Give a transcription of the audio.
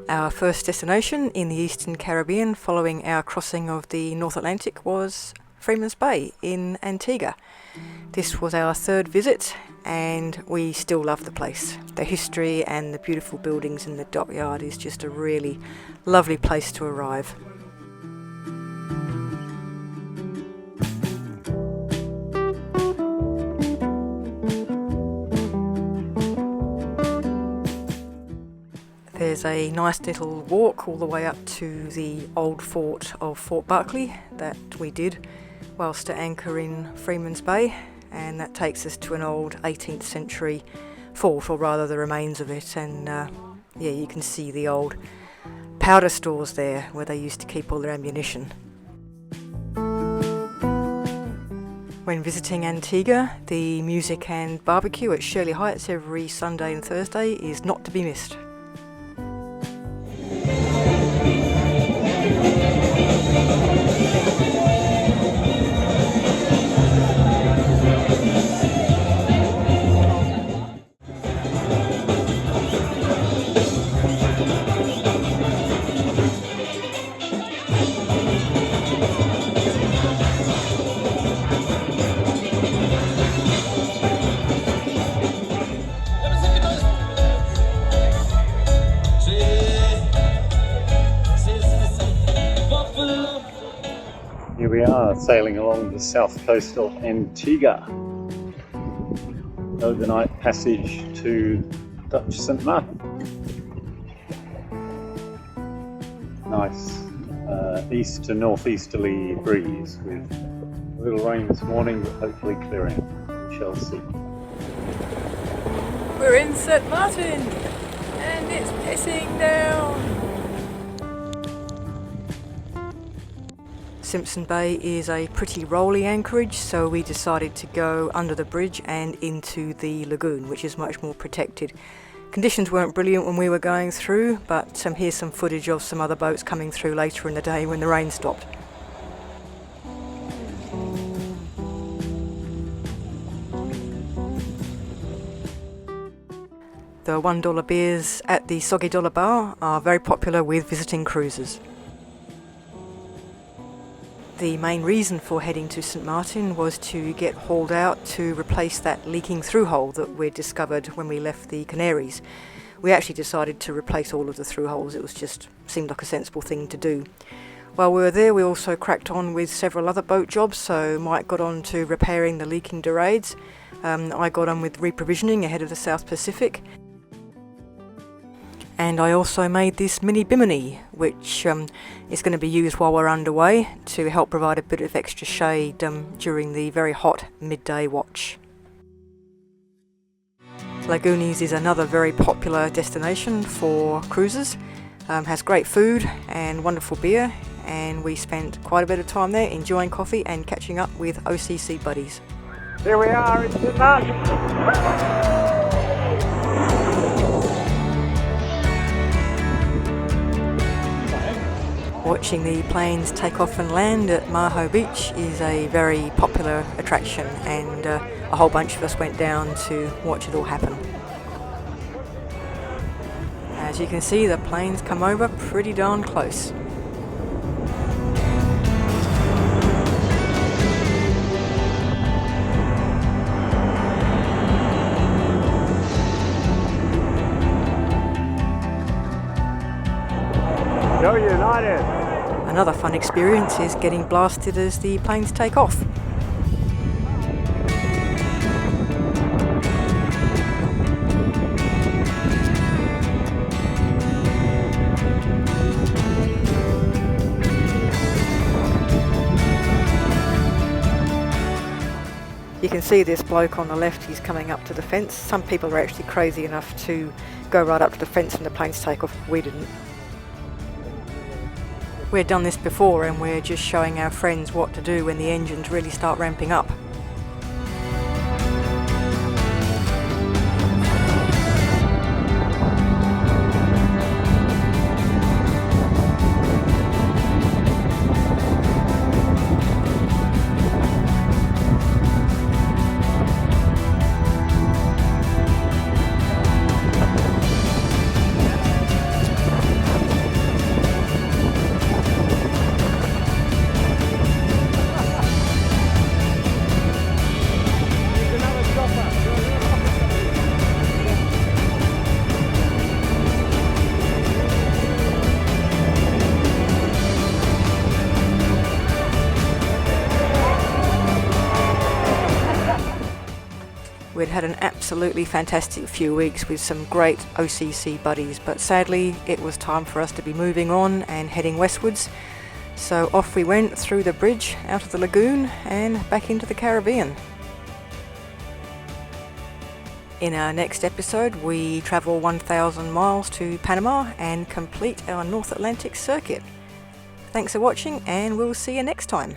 Our first destination in the Eastern Caribbean following our crossing of the North Atlantic was Freeman's Bay in Antigua. This was our third visit and we still love the place. The history and the beautiful buildings in the dockyard is just a really lovely place to arrive. There's a nice little walk all the way up to the old fort of Fort Berkeley that we did whilst at anchor in Freeman's Bay, and that takes us to an old 18th century fort, or rather the remains of it, and yeah, you can see the old powder stores there where they used to keep all their ammunition. When visiting Antigua, the music and barbecue at Shirley Heights every Sunday and Thursday is not to be missed. Here we are sailing along the south coast of Antigua. Overnight passage to Dutch Sint Maarten. Nice east to northeasterly breeze with a little rain this morning, but hopefully clearing. We shall see. We're in St Maarten and it's pissing down. Simpson Bay is a pretty rolly anchorage, so we decided to go under the bridge and into the lagoon, which is much more protected. Conditions weren't brilliant when we were going through, but here's some footage of some other boats coming through later in the day when the rain stopped. The $1 beers at the Soggy Dollar Bar are very popular with visiting cruisers. The main reason for heading to St Maarten was to get hauled out to replace that leaking through hole that we'd discovered when we left the Canaries. We actually decided to replace all of the through holes. It was just seemed like a sensible thing to do. While we were there, we also cracked on with several other boat jobs. So Mike got on to repairing the leaking dorades. I got on with reprovisioning ahead of the South Pacific. And I also made this mini bimini, which is going to be used while we're underway to help provide a bit of extra shade during the very hot midday watch. Lagoonies is another very popular destination for cruisers. Has great food and wonderful beer, and we spent quite a bit of time there enjoying coffee and catching up with OCC buddies. Here we are in St Maarten. Watching the planes take off and land at Maho Beach is a very popular attraction, and a whole bunch of us went down to watch it all happen. As you can see, the planes come over pretty darn close. Go United! Another fun experience is getting blasted as the planes take off. You can see this bloke on the left, he's coming up to the fence. Some people are actually crazy enough to go right up to the fence when the planes take off. We didn't. We've done this before and we're just showing our friends what to do when the engines really start ramping up. We'd had an absolutely fantastic few weeks with some great OCC buddies, but sadly it was time for us to be moving on and heading westwards. So off we went through the bridge, out of the lagoon and back into the Caribbean. In our next episode, we travel 1,000 miles to Panama and complete our North Atlantic circuit. Thanks for watching, and we'll see you next time.